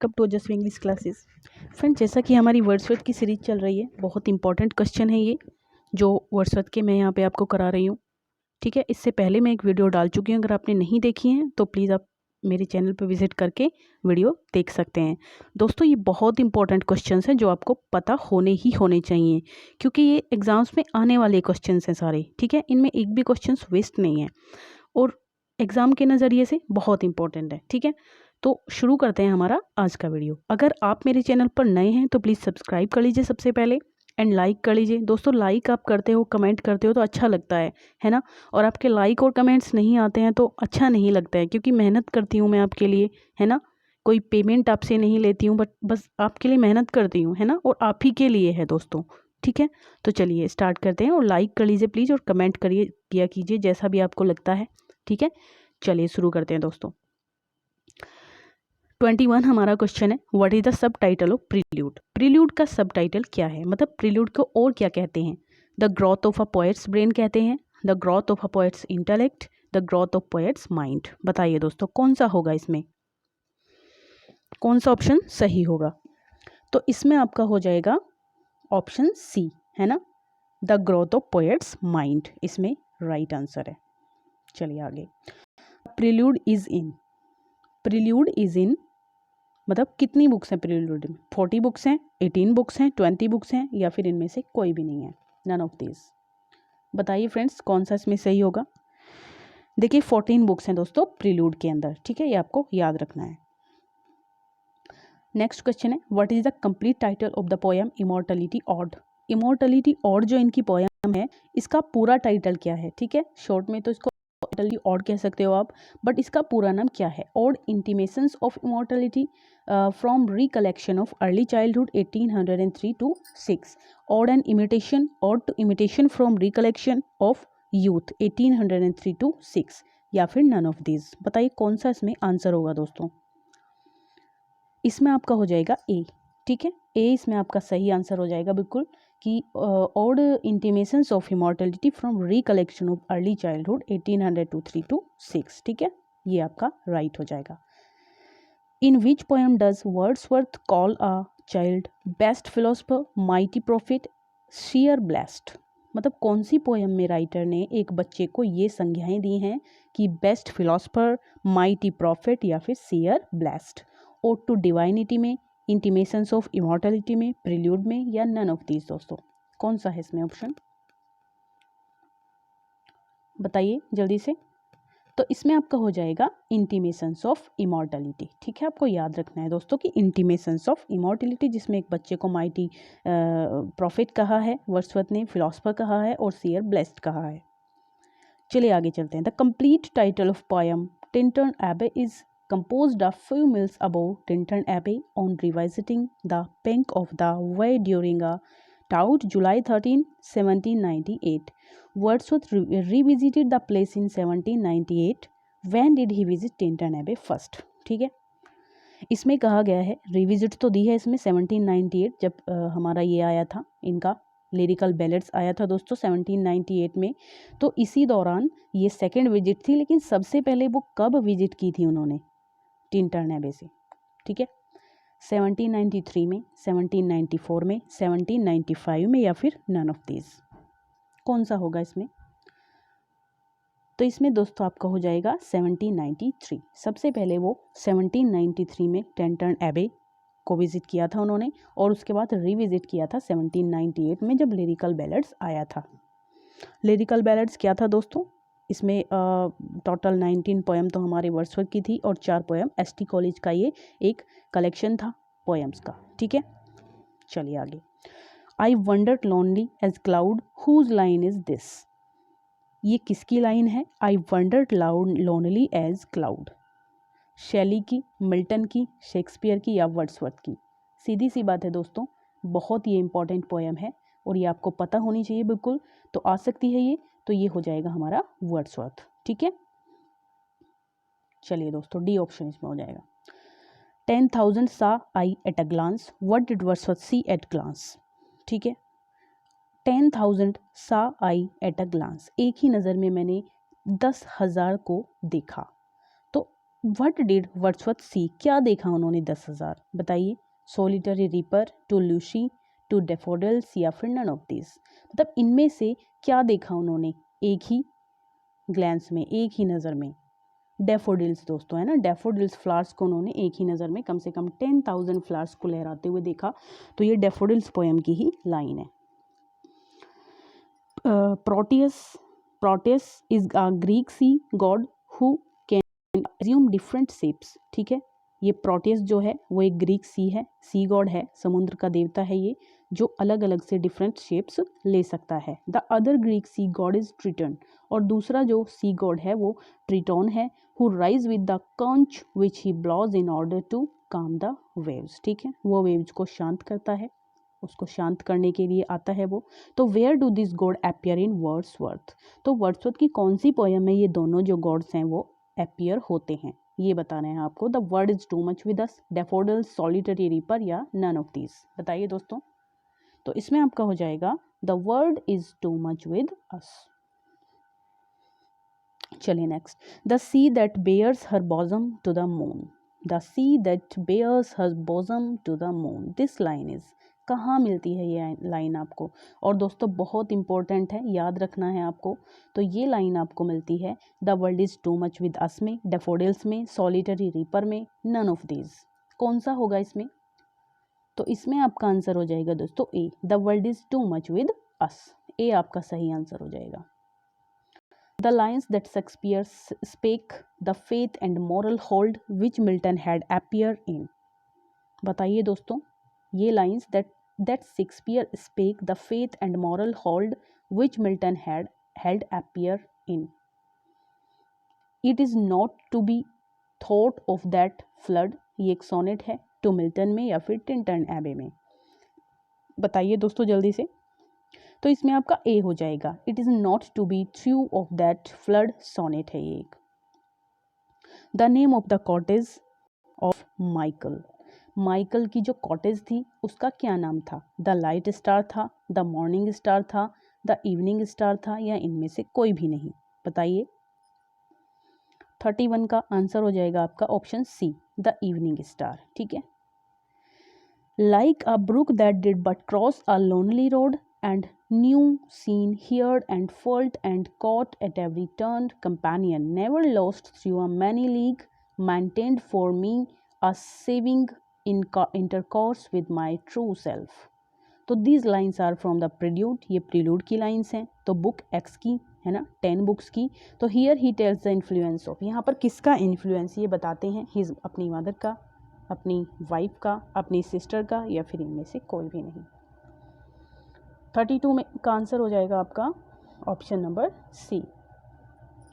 Welcome to ओजस्वी English classes. Friend, जैसा कि हमारी वर्ड्सवर्थ की सीरीज चल रही है, बहुत इंपॉर्टेंट क्वेश्चन है ये जो वर्ड्सवर्थ के मैं यहाँ पे आपको करा रही हूँ। ठीक है, इससे पहले मैं एक वीडियो डाल चुकी हूँ, अगर आपने नहीं देखी है तो प्लीज़ आप मेरे चैनल पर विजिट करके वीडियो देख सकते हैं। दोस्तों, ये बहुत इंपॉर्टेंट क्वेश्चन हैं जो आपको पता होने ही होने चाहिए, क्योंकि ये एग्जाम्स में आने वाले क्वेश्चन हैं सारे। ठीक है, इनमें एक भी क्वेश्चन वेस्ट नहीं है और एग्ज़ाम के नज़रिए से बहुत इंपॉर्टेंट है। ठीक है, तो शुरू करते हैं हमारा आज का वीडियो। अगर आप मेरे चैनल पर नए हैं तो प्लीज़ सब्सक्राइब कर लीजिए सबसे पहले, एंड लाइक कर लीजिए। दोस्तों, लाइक आप करते हो, कमेंट करते हो तो अच्छा लगता है ना। और आपके लाइक और कमेंट्स नहीं आते हैं तो अच्छा नहीं लगता है, क्योंकि मेहनत करती हूँ मैं आपके लिए, है ना। कोई पेमेंट आपसे नहीं लेती हूँ, बट बस आपके लिए मेहनत करती हूँ, है ना, और आप ही के लिए है दोस्तों। ठीक है, तो चलिए स्टार्ट करते हैं। और लाइक कर लीजिए प्लीज़, और कमेंट करिए किया कीजिए जैसा भी आपको लगता है। ठीक है, चलिए शुरू करते हैं दोस्तों। 21 हमारा क्वेश्चन है, what is the sub title of prelude. Prelude का सब टाइटल क्या है, मतलब प्रील्यूड को और क्या कहते हैं। The growth of a poets brain कहते हैं, the growth of a poets intellect, the growth of poets mind. बताइए दोस्तों, कौन सा होगा इसमें, कौन सा ऑप्शन सही होगा। तो इसमें आपका हो जाएगा ऑप्शन सी, है ना, the growth of poets mind, इसमें राइट आंसर है। चलिए आगे। Prelude is in, prelude is in मतलब कितनी बुक्स हैं प्रील्यूड में। 40 बुक्स हैं, 18 बुक्स हैं, 20 बुक्स हैं, या फिर इनमें से कोई भी नहीं है, नन ऑफ दिस। बताइए फ्रेंड्स, कौन सा इसमें सही होगा। देखिए 14 बुक्स हैं दोस्तों प्रील्यूड के अंदर। ठीक है, ये आपको याद रखना है। नेक्स्ट क्वेश्चन है, what is the complete title of the poem immortality odd. Immortality odd जो इनकी पोएम है, इसका पूरा टाइटल क्या है। ठीक है, शॉर्ट में तो इसको इमॉर्टलिटी ऑड कह सकते हो आप, बट इसका पूरा नाम क्या है। Ode intimations of immortality from recollection of early childhood 1803 to 6। Ode and imitation, ode to imitation from recollection of youth 1803 to 6, या फिर नन ऑफ दिस। बताइए कौन सा इसमें आंसर होगा दोस्तों। इसमें आपका हो जाएगा ए। ठीक है, ए इसमें आपका सही आंसर हो जाएगा बिल्कुल, कि odd intimations of immortality from recollection of early childhood 1803 to 6। ठीक है, ये आपका राइट हो जाएगा। In which poem does Wordsworth call a child best philosopher, mighty prophet, seer blessed. मतलब कौन सी पोएम में राइटर ने एक बच्चे को ये संज्ञाएं दी हैं कि बेस्ट फिलोसफर, माइटी प्रॉफिट, या फिर शेयर ब्लेस्ड। और टू डिवाइनिटी में, इंटीमेशंस ऑफ इमॉर्टलिटी में, प्रील्यूड में, या नन ऑफ दीज। दोस्तों, कौन सा है इसमें ऑप्शन, बताइए जल्दी से। तो इसमें आपका हो जाएगा इंटीमेशंस ऑफ इमॉर्टलिटी। ठीक है, आपको याद रखना है दोस्तों कि इंटीमेशंस ऑफ इमॉर्टलिटी, जिसमें एक बच्चे को माइटी प्रॉफिट कहा है वर्ड्सवर्थ ने, फिलोसफर कहा है, और शेयर ब्लेस्ड कहा है। चलिए आगे चलते हैं। The complete title of poem Tintern एबे is composed a few miles above Tintern Abbey on revisiting the bank of the Wey during a tout July 13, 1798. Wordsworth revisited the place in 1798. When did he visit Tintern Abbey first? ठीक है, इसमें कहा गया है, revisit तो दी है इसमें 1798, जब हमारा ये आया था, इनका लिरिकल बैलेट्स आया था दोस्तों 1798 में। तो इसी दौरान ये सेकंड विजिट थी, लेकिन सबसे पहले वो कब विजिट की थी उन्होंने, टिंटन एबे से। ठीक है, 1793 में, 1794 में, 1795 में, या फिर नन ऑफ दीज। कौन सा होगा इसमें। तो इसमें दोस्तों आपका हो जाएगा 1793। सबसे पहले वो 1793 में टिंटन एबे को विजिट किया था उन्होंने, और उसके बाद रिविजिट किया था 1798 में, जब लिरिकल बैलेट्स आया था। लिरिकल बैलेट्स क्या था दोस्तों, इसमें टोटल 19 पोएम तो हमारे वर्ड्सवर्थ की थी, और 4 पोएम एसटी कॉलेज का ये एक कलेक्शन था पोएम्स का। ठीक है, चलिए आगे। I wandered lonely as cloud whose line is this. ये किसकी लाइन है, I wandered lonely as cloud. Shelley की, मिल्टन की, शेक्सपियर की, या वर्ड्सवर्थ की। सीधी सी बात है दोस्तों, बहुत ये इंपॉर्टेंट पोएम है और ये आपको पता होनी चाहिए बिल्कुल। तो आ सकती है ये, तो ये हो जाएगा हमारा वर्ड्सवर्थ। ठीक है, चलिए दोस्तों, डी ऑप्शन इसमें हो जाएगा। 10,000 saw I at a glance, what did Wordsworth see at glance। ठीक है, 10,000 saw I at a glance, एक ही नज़र में मैंने 10,000 को देखा। तो व्हाट डिड वर्ड्सवर्थ सी, क्या देखा उन्होंने 10,000, बताइए। Solitary reaper, to Lucy, to daffodils या फिर नन ऑफ दिस। मतलब इनमें से क्या देखा उन्होंने एक ही ग्लैंस में, एक ही नज़र में। डेफोडिल्स दोस्तों है ना, डेफोडिल्स फ्लावर्स को उन्होंने एक ही नज़र में कम से कम 10,000 फ्लावर्स को लहराते हुए देखा। तो ये डेफोडिल्स पोएम की ही लाइन है। Proteus is a Greek sea god who can assume different shapes, ठीक है। ये प्रोटेस जो है वो एक ग्रीक सी गॉड है, समुद्र का देवता है ये, जो अलग अलग से डिफरेंट शेप्स ले सकता है। The other Greek sea god is Triton, और दूसरा जो सी गॉड है वो ट्रिटोन है, हु राइज विद द कंच विच ही ब्लॉज इन ऑर्डर टू काम द वेव्स, ठीक है। वो वेव्स को शांत करता है, उसको शांत करने के लिए आता है वो। तो where do this god appear in Wordsworth, तो वर्ड्सवर्थ की कौन सी पोएम में ये दोनों जो गॉड्स हैं वो अपीयर होते हैं, ये बताना है आपको। The word is too much with us, daffodils, solitary reaper या नन ऑफ दीज, बताइए दोस्तों। तो इसमें आपका हो जाएगा the word is too much with us. चलिए next, the sea that bears her bosom to the moon, the sea that bears her bosom to the moon, this line is, कहाँ मिलती है ये लाइन आपको। और दोस्तों बहुत इंपॉर्टेंट है, याद रखना है आपको। तो ये लाइन आपको मिलती है the world is too much with अस में, डेफोडिल्स में, सॉलिटरी रीपर में, नन ऑफ दीज। कौन सा होगा इसमें, तो इसमें आपका आंसर हो जाएगा दोस्तों A, the world is too much with us, A आपका सही आंसर हो जाएगा। The lines that Shakespeare spake, the faith and moral hold which Milton had appear in, बताइए दोस्तों। ये lines that Shakespeare spake, the faith and moral hold which Milton had held appear in. It is not to be thought of that flood, ये एक sonnet है to Milton में या फिर Tintern एबे में, बताइए दोस्तों जल्दी से। तो इसमें आपका ए हो जाएगा, it is not to be true of that flood, sonnet है ये एक। The name of the cottage of Michael, Michael की जो कॉटेज थी उसका क्या नाम था, द लाइट स्टार था, द मॉर्निंग स्टार था, द इवनिंग स्टार था, या इनमें से कोई भी नहीं, बताइए। 31 का आंसर हो जाएगा आपका option C, the evening star, ठीक है। Like a brook that did but cross a lonely road and knew, seen, heard and felt and caught at every turn, companion never lost through a many league, maintained for me a saving intercourse with my true self. तो these lines are from the prelude, ये prelude की lines हैं, तो book X की है ना, 10 books की। तो here he tells the influence of, यहाँ पर किसका influence ये बताते हैं, his अपनी मदर का, अपनी वाइफ का, अपनी सिस्टर का, या फिर इनमें से कोई भी नहीं। 32 में का आंसर हो जाएगा आपका option number C,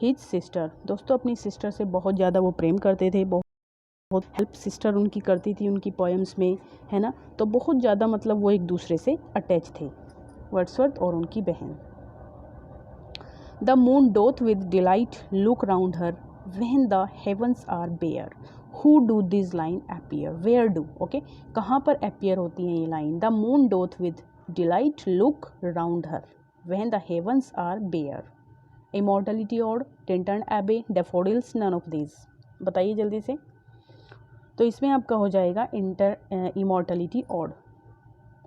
his sister. दोस्तों अपनी सिस्टर से बहुत ज़्यादा वो प्रेम करते थे, बहुत हेल्प सिस्टर उनकी करती थी उनकी पोएम्स में, है ना। तो बहुत ज़्यादा मतलब वो एक दूसरे से अटैच थे, वर्ड्सवर्थ और उनकी बहन। The moon doth with delight look round her when the heavens are bare, who do this line appear, where do, okay, कहाँ पर अपीयर होती है ये लाइन। The moon doth with delight look round her when the heavens are bare, immortality odd, Tintin Abbey, daffodils, none of these, बताइए जल्दी से। तो इसमें आपका हो जाएगा immortality odd,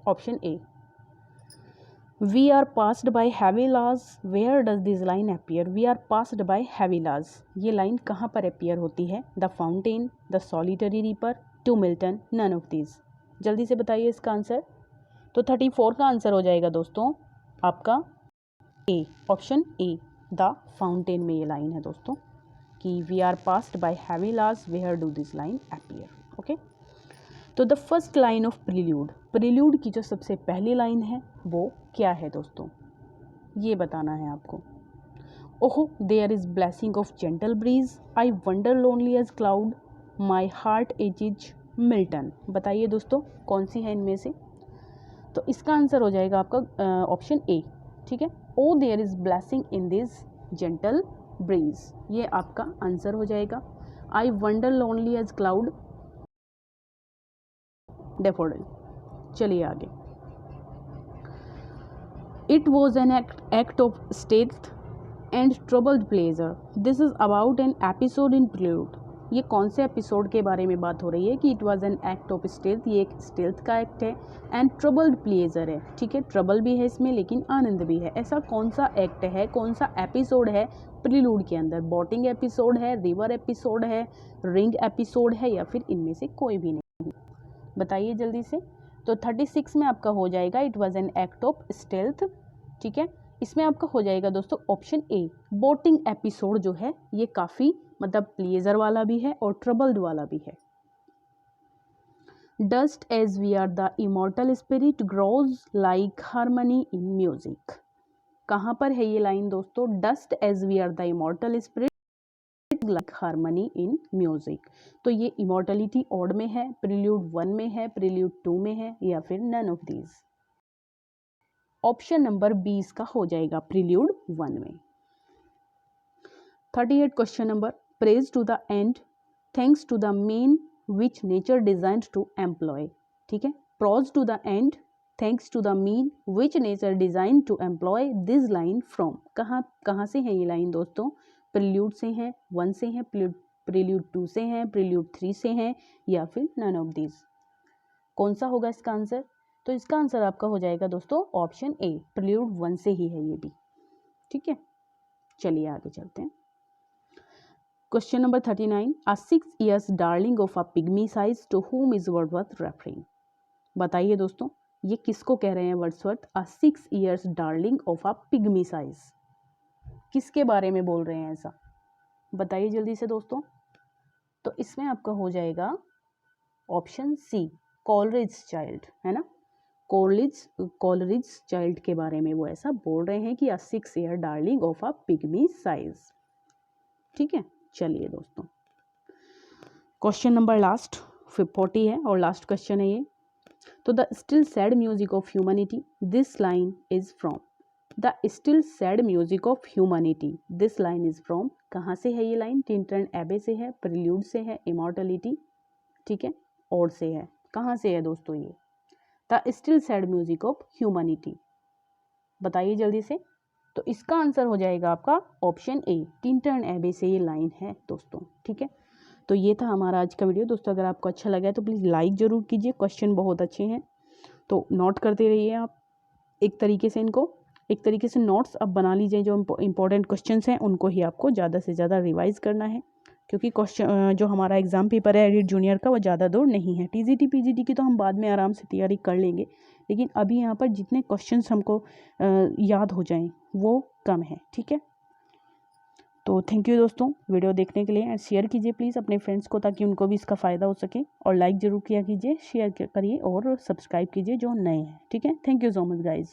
option A. We are passed by heavy laws, where does this line appear, we are passed by heavy laws, ये line कहाँ पर appear होती है, the fountain, the solitary reaper, to Milton, none of these, जल्दी से बताइए इसका answer. तो 34 का आंसर हो जाएगा दोस्तों आपका A, option A, the fountain में ये लाइन है दोस्तों कि we are passed by heavy laws where do this line appear, okay. तो the first line of prelude, prelude की जो सबसे पहली लाइन है वो क्या है दोस्तों, ये बताना है आपको। Oh there is blessing of gentle breeze, I wonder lonely as cloud, my heart as is Milton, बताइए दोस्तों कौन सी है इनमें से। तो इसका आंसर हो जाएगा आपका ऑप्शन ए, ठीक है। O there is blessing in this gentle breeze, ये आपका आंसर हो जाएगा। I wonder lonely as cloud, daffodil. चलिए आगे। It was an act of state and troubled pleasure, this is about an episode in prelude, ये कौन से episode के बारे में बात हो रही है कि it was an act of stealth, ये एक स्टेल्थ का एक्ट है। एंड ट्रबल्ड प्लेजर है, ठीक है, ट्रबल भी है इसमें लेकिन आनंद भी है। ऐसा कौन सा एक्ट है, कौन सा एपिसोड है प्रीलूड के अंदर? बोटिंग एपिसोड है, रिवर एपिसोड है, रिंग एपिसोड है, या फिर इनमें से कोई भी नहीं? बताइए जल्दी से। तो 36 में आपका हो जाएगा it was an act of stealth, ठीक है। इसमें आपका हो जाएगा दोस्तों ऑप्शन ए। बोटिंग एपिसोड जो है ये काफ़ी मतलब प्लेजर वाला भी है और ट्रबल्ड वाला भी है। Dust as we are the immortal spirit grows like harmony in music. कहाँ पर है ये लाइन दोस्तों? Dust as we are the immortal spirit like harmony in music. तो ये इमॉर्टलिटी ऑड में है, प्रील्यूड 1 में है, प्रील्यूड 2 में है, या फिर none of these? Option number 20 का हो जाएगा प्रील्यूड 1 में। 38 question number, praise to the end thanks to the mean which nature designed to employ, ठीक है। Praise to the end thanks to the mean which nature design to employ this line from. कहाँ से है ये line दोस्तों? Prelude से है, 1 से है, प्रील्यूड 2 से है, प्रील्यूड 3 से है, या फिर नन ऑफ दिस? कौन सा होगा इसका आंसर? तो इसका आंसर आपका हो जाएगा दोस्तों ऑप्शन ए, प्रील्यूड 1 से ही है ये भी, ठीक है। चलिए आगे चलते हैं। Question number 39, a 6 years darling of a pygmy size to whom is Wordsworth referring. बताइए दोस्तों ये किसको कह रहे हैं Wordsworth? A 6 years darling of a pygmy size, किसके बारे में बोल रहे हैं ऐसा? बताइए जल्दी से दोस्तों। तो इसमें आपका हो जाएगा ऑप्शन सी, कॉलरिज चाइल्ड, है ना। कॉलरिज चाइल्ड के बारे में वो ऐसा बोल रहे हैं कि अ 6 year darling of a pygmy size, ठीक है। चलिए दोस्तों क्वेश्चन नंबर लास्ट 40 है और लास्ट क्वेश्चन है ये। तो the still sad music of humanity this line is from. The still sad music of humanity this line is from. कहाँ से है ये लाइन? टिंटन एबे से है, प्रील्यूड से है, इमॉर्टलिटी, ठीक है, और से है। कहाँ से है दोस्तों ये? The still sad music of humanity, बताइए जल्दी से। तो इसका आंसर हो जाएगा आपका ऑप्शन ए, टिंटन एबे से ये लाइन है दोस्तों, ठीक है। तो ये था हमारा आज का वीडियो दोस्तों। अगर आपको अच्छा लगा है तो प्लीज़ लाइक ज़रूर कीजिए। क्वेश्चन बहुत अच्छे हैं तो नोट करते रहिए आप एक तरीके से इनको, एक तरीके से नोट्स अब बना लीजिए। जो इंपॉर्टेंट क्वेश्चंस हैं उनको ही आपको ज़्यादा से ज़्यादा रिवाइज़ करना है, क्योंकि क्वेश्चन जो हमारा एग्ज़ाम पेपर है एडिट जूनियर का वो ज़्यादा दूर नहीं है। टीजीटी पीजीटी की तो हम बाद में आराम से तैयारी कर लेंगे, लेकिन अभी यहाँ पर जितने क्वेश्चंस हमको याद हो जाएं वो कम है, ठीक है। तो थैंक यू दोस्तों वीडियो देखने के लिए, एंड शेयर कीजिए प्लीज़ अपने फ्रेंड्स को ताकि उनको भी इसका फ़ायदा हो सके, और लाइक ज़रूर किया कीजिए, शेयर करिए और सब्सक्राइब कीजिए जो नए हैं, ठीक है। Thank you so much guys.